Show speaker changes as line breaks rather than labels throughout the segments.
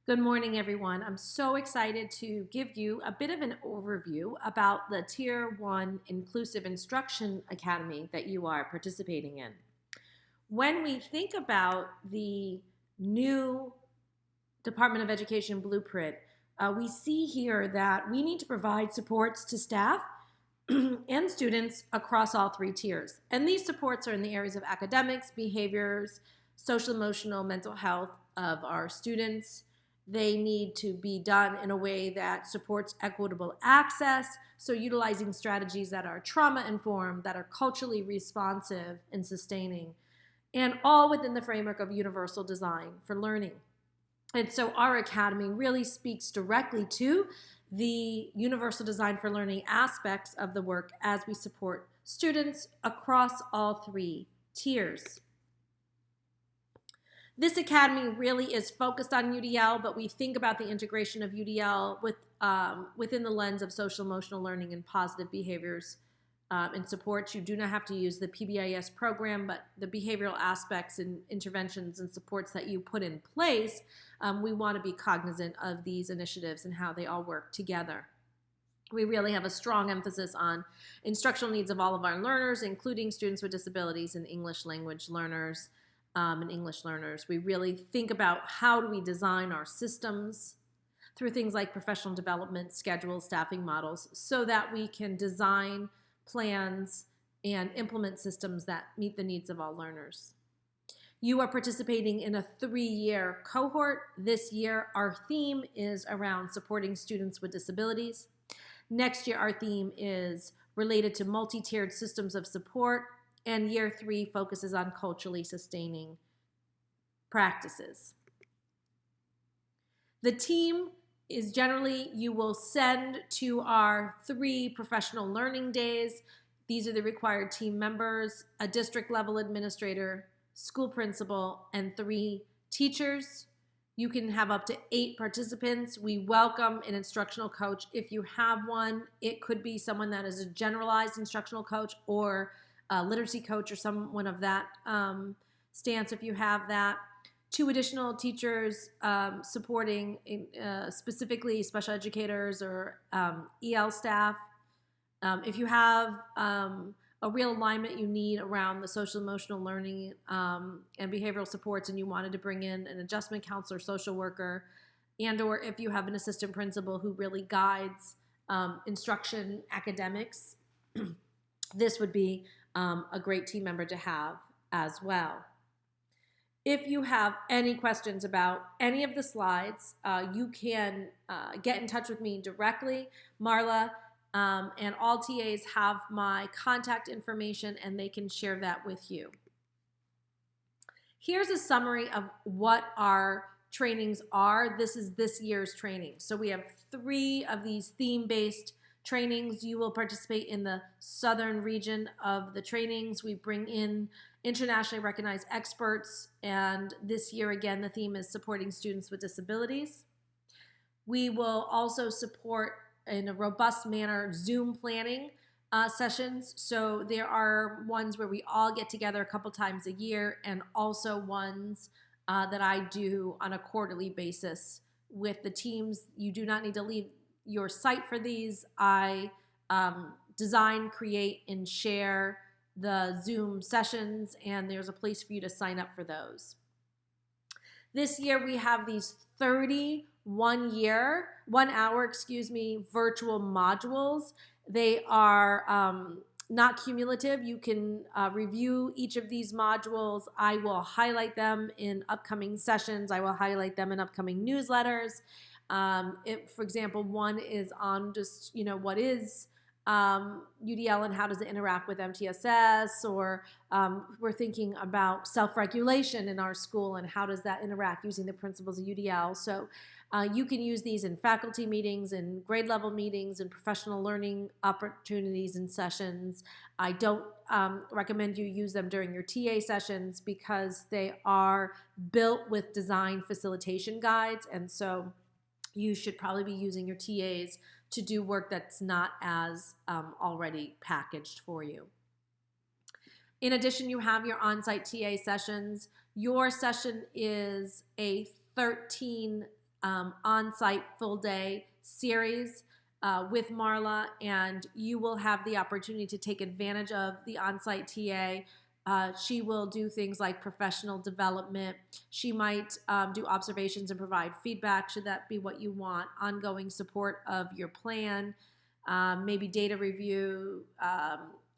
Good morning, everyone. I'm so excited to give you a bit of an overview about the Tier 1 Inclusive Instruction Academy that you are participating in. When we think about the new Department of Education blueprint, we see here that we need to provide supports to staff and students across all three tiers. And these supports are in the areas of academics, behaviors, social, emotional, mental health of our students. They need to be done in a way that supports equitable access, so utilizing strategies that are trauma informed, that are culturally responsive and sustaining, and all within the framework of universal design for learning. And so our academy really speaks directly to the universal design for learning aspects of the work as we support students across all three tiers. This academy really is focused on UDL, but we think about the integration of UDL within the lens of social emotional learning and positive behaviors and supports. You do not have to use the PBIS program, but the behavioral aspects and interventions and supports that you put in place, we want to be cognizant of these initiatives and how they all work together. We really have a strong emphasis on instructional needs of all of our learners, including students with disabilities and English language learners. And English learners. We really think about how do we design our systems through things like professional development, schedules, staffing models, so that we can design plans and implement systems that meet the needs of all learners. You are participating in a 3-year cohort. This year, our theme is around supporting students with disabilities. Next year, our theme is related to multi-tiered systems of support. And year 3 focuses on culturally sustaining practices. The team is generally, you will send to our 3 professional learning days. These are the required team members, a district level administrator, school principal, and 3 teachers. You can have up to 8 participants. We welcome an instructional coach if you have one. It could be someone that is a generalized instructional coach or a literacy coach or someone of that stance if you have that. 2 additional teachers supporting specifically special educators or EL staff. If you have a real alignment you need around the social emotional learning and behavioral supports and you wanted to bring in an adjustment counselor, social worker, and or if you have an assistant principal who really guides instruction academics, this would be a great team member to have as well. If you have any questions about any of the slides, you can get in touch with me directly. Marla and all TAs have my contact information and they can share that with you. Here's a summary of what our trainings are. This is this year's training. So we have 3 of these theme-based trainings. You will participate in the southern region of the trainings. We bring in internationally recognized experts, and this year again the theme is supporting students with disabilities. We will also support in a robust manner Zoom planning sessions. So there are ones where we all get together a couple times a year, and also ones that I do on a quarterly basis with the teams. You do not need to leave your site for these. I design, create, and share the Zoom sessions, and there's a place for you to sign up for those. This year we have these 30 1-hour virtual modules. They are not cumulative. You can review each of these modules. I will highlight them in upcoming sessions. I will highlight them in upcoming newsletters. For example, one is on just, what is UDL and how does it interact with MTSS, or we're thinking about self-regulation in our school and how does that interact using the principles of UDL. So you can use these in faculty meetings and grade level meetings and professional learning opportunities and sessions. I don't recommend you use them during your TA sessions because they are built with design facilitation guides, and so you should probably be using your TAs to do work that's not as already packaged for you. In addition, you have your on-site TA sessions. Your session is a 13 on-site full-day series with Marla, and you will have the opportunity to take advantage of the on-site TA. She will do things like professional development. She might do observations and provide feedback, should that be what you want, ongoing support of your plan, maybe data review.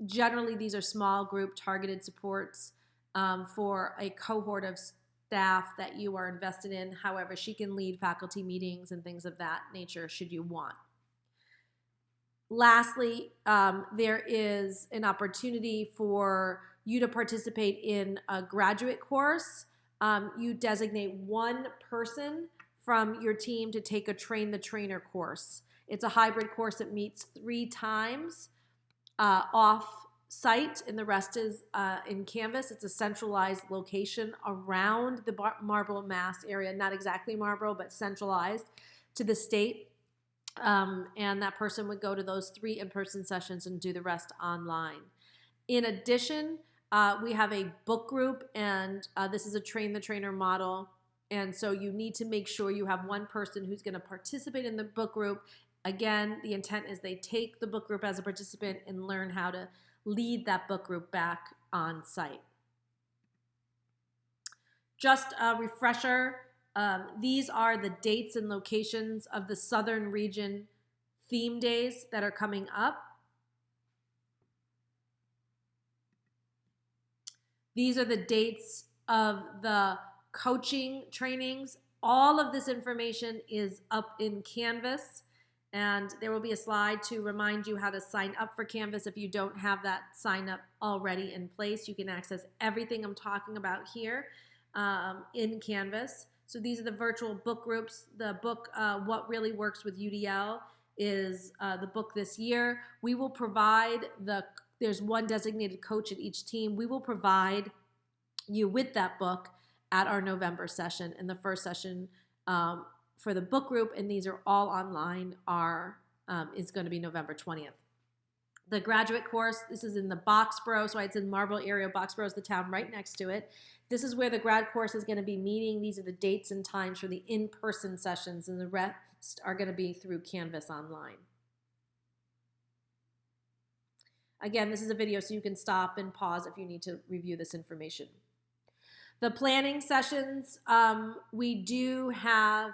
Generally, these are small group targeted supports for a cohort of staff that you are invested in. However, she can lead faculty meetings and things of that nature should you want. Lastly, there is an opportunity for you to participate in a graduate course. You designate one person from your team to take a Train the Trainer course. It's a hybrid course that meets 3 times off site, and the rest is in Canvas. It's a centralized location around the Marlborough, Mass area, not exactly Marlborough, but centralized to the state. And that person would go to those 3 in-person sessions and do the rest online. In addition, we have a book group, and this is a Train the Trainer model. And so you need to make sure you have one person who's going to participate in the book group. Again, the intent is they take the book group as a participant and learn how to lead that book group back on site. Just a refresher, these are the dates and locations of the Southern Region theme days that are coming up. These are the dates of the coaching trainings. All of this information is up in Canvas, and there will be a slide to remind you how to sign up for Canvas. If you don't have that sign up already in place, you can access everything I'm talking about here in Canvas. So these are the virtual book groups. The book, What Really Works with UDL, is the book this year. We will provide there's one designated coach at each team. We will provide you with that book at our November session. And the first session for the book group, and these are all online, is going to be November 20th. The graduate course, this is in the Boxborough, so it's in Marlborough area. Boxborough is the town right next to it. This is where the grad course is going to be meeting. These are the dates and times for the in-person sessions, and the rest are going to be through Canvas online. Again, this is a video, so you can stop and pause if you need to review this information. The planning sessions, we do have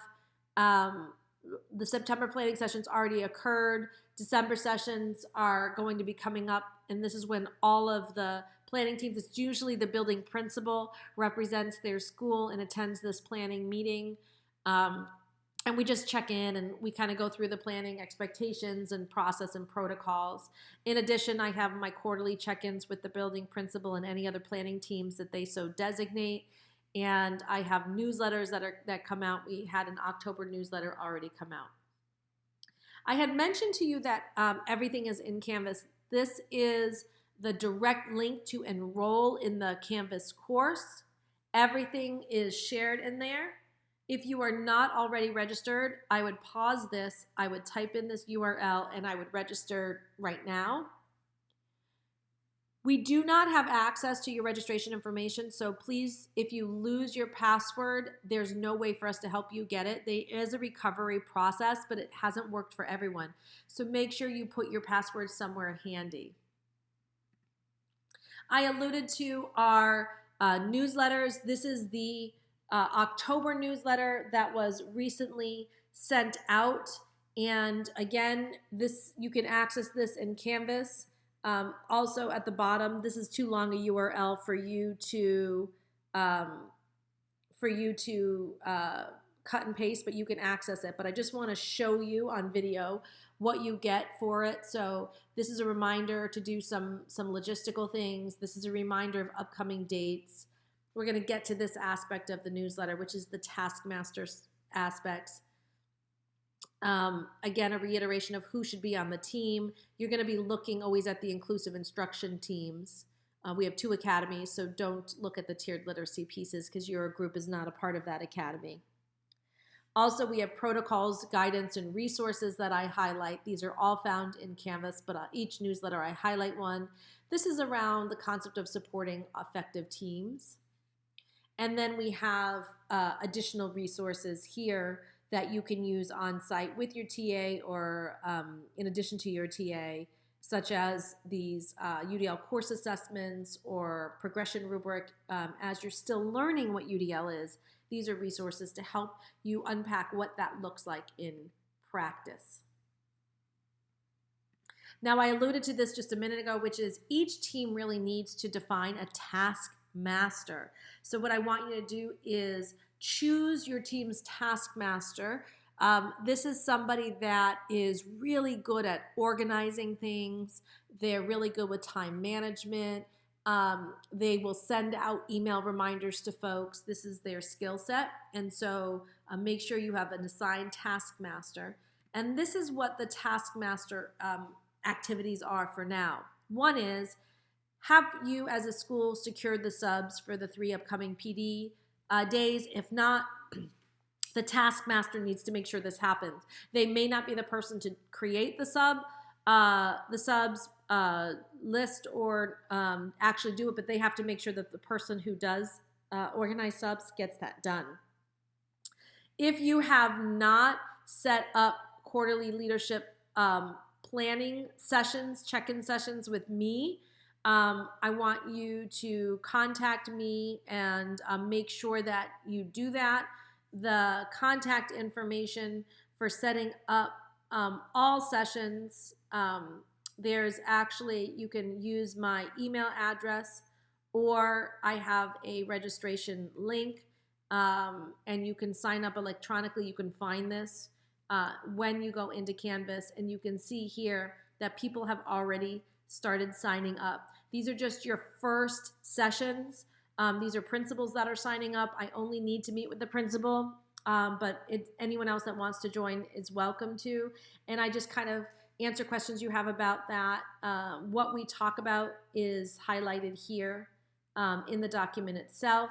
the September planning sessions already occurred. December sessions are going to be coming up, and this is when all of the planning teams, it's usually the building principal, represents their school and attends this planning meeting. And we just check in and we kind of go through the planning expectations and process and protocols. In addition, I have my quarterly check-ins with the building principal and any other planning teams that they so designate. And I have newsletters that come out. We had an October newsletter already come out. I had mentioned to you that everything is in Canvas. This is the direct link to enroll in the Canvas course. Everything is shared in there. If you are not already registered, I would pause this, I would type in this URL, and I would register right now. We do not have access to your registration information, so please, if you lose your password, there's no way for us to help you get it. There is a recovery process, but it hasn't worked for everyone. So make sure you put your password somewhere handy. I alluded to our newsletters. This is the October newsletter that was recently sent out. And again, you can access this in Canvas. Also at the bottom, this is too long a URL for you to cut and paste, but you can access it. But I just want to show you on video what you get for it. So this is a reminder to do some logistical things. This is a reminder of upcoming dates. We're going to get to this aspect of the newsletter, which is the Taskmaster aspects. Again, a reiteration of who should be on the team. You're going to be looking always at the inclusive instruction teams. We have 2 academies, so don't look at the tiered literacy pieces because your group is not a part of that academy. Also, we have protocols, guidance, and resources that I highlight. These are all found in Canvas, but each newsletter I highlight one. This is around the concept of supporting effective teams. And then we have additional resources here that you can use on site with your TA or in addition to your TA, such as these UDL course assessments or progression rubric. As you're still learning what UDL is, these are resources to help you unpack what that looks like in practice. Now, I alluded to this just a minute ago, which is each team really needs to define a task master. So what I want you to do is choose your team's task master. This is somebody that is really good at organizing things. They're really good with time management. They will send out email reminders to folks. This is their skill set. And so make sure you have an assigned task master. And this is what the task master activities are for now. One is, have you as a school secured the subs for the 3 upcoming PD days? If not, the taskmaster needs to make sure this happens. They may not be the person to create the subs list or actually do it, but they have to make sure that the person who does organize subs gets that done. If you have not set up quarterly leadership planning sessions, check-in sessions with me, I want you to contact me and make sure that you do that. The contact information for setting up all sessions, there's actually, you can use my email address, or I have a registration link, and you can sign up electronically. You can find this when you go into Canvas, and you can see here that people have already started signing up. These are just your first sessions. These are principals that are signing up. I only need to meet with the principal, but anyone else that wants to join is welcome to. And I just kind of answer questions you have about that. What we talk about is highlighted here in the document itself.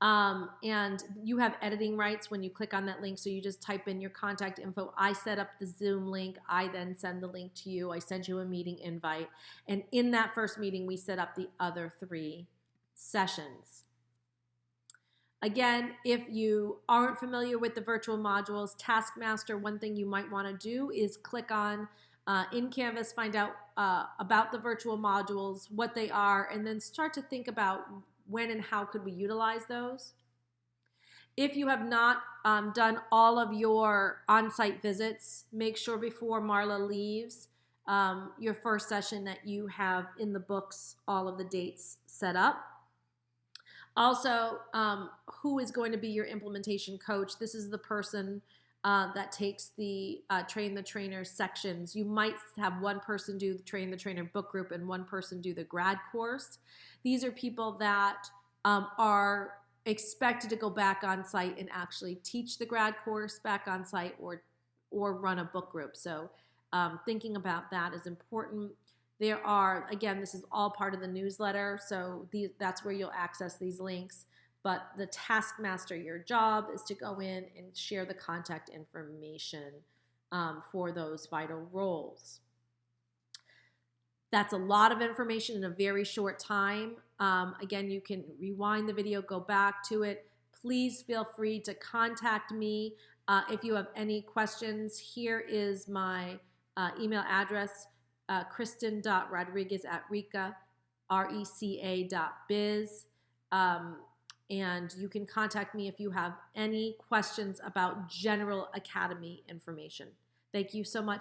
And you have editing rights when you click on that link, so you just type in your contact info. I set up the Zoom link. I then send the link to you. I send you a meeting invite. And in that first meeting, we set up the other 3 sessions. Again, if you aren't familiar with the virtual modules, Taskmaster, one thing you might want to do is click on in Canvas, find out about the virtual modules, what they are, and then start to think about when and how could we utilize those. If you have not done all of your on-site visits, make sure before Marla leaves your first session that you have in the books all of the dates set up. Also, who is going to be your implementation coach? This is the person that takes the Train the Trainer sections. You might have one person do the Train the Trainer book group and one person do the grad course. These are people that are expected to go back on site and actually teach the grad course back on site or run a book group. So thinking about that is important. There are, again, this is all part of the newsletter, so that's where you'll access these links. But the taskmaster, your job is to go in and share the contact information for those vital roles. That's a lot of information in a very short time. Again, you can rewind the video, go back to it. Please feel free to contact me if you have any questions. Here is my email address, kristen.rodriguez@reca.biz. And you can contact me if you have any questions about general academy information. Thank you so much.